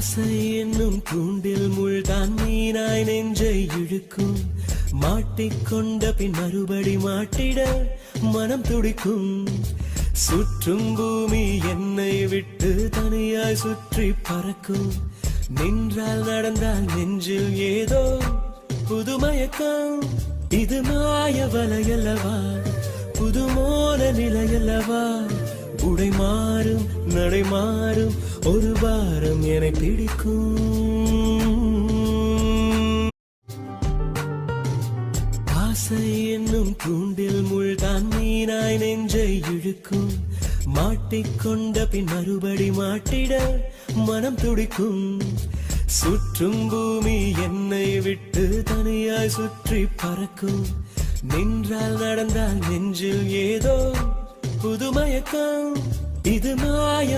ஆசை என்னும் தூண்டில் முள்தான் மீனாய் நெஞ்சை இழுக்கும். மாட்டிக்கொண்ட பின் மறுபடி மாட்டிட மனம் துடிக்கும். சுற்றும் பூமி என்னை விட்டு தனியாய் சுற்றி பறக்கும். நின்றால் நடந்தால் நெஞ்சில் ஏதோ புதுமயக்கம். இது மாய வலையல்லவா, புதுமோன நிலையல்லவா. உடை மாறும் நடை மாறும் ஒரு வாரம் என பிடிக்கும். ஆசை என்னும் தூண்டில் முள்தான் மீனாய் நெஞ்சை இழுக்கும். மாட்டிக்கொண்ட பின் மறுபடி மாட்டிட மனம் துடிக்கும். சுற்றும் பூமி என்னை விட்டு தனியாய் சுற்றி பறக்கும். நின்றால் நடந்தால் நெஞ்சில் ஏதோ புதுமயக்கம். இது மாய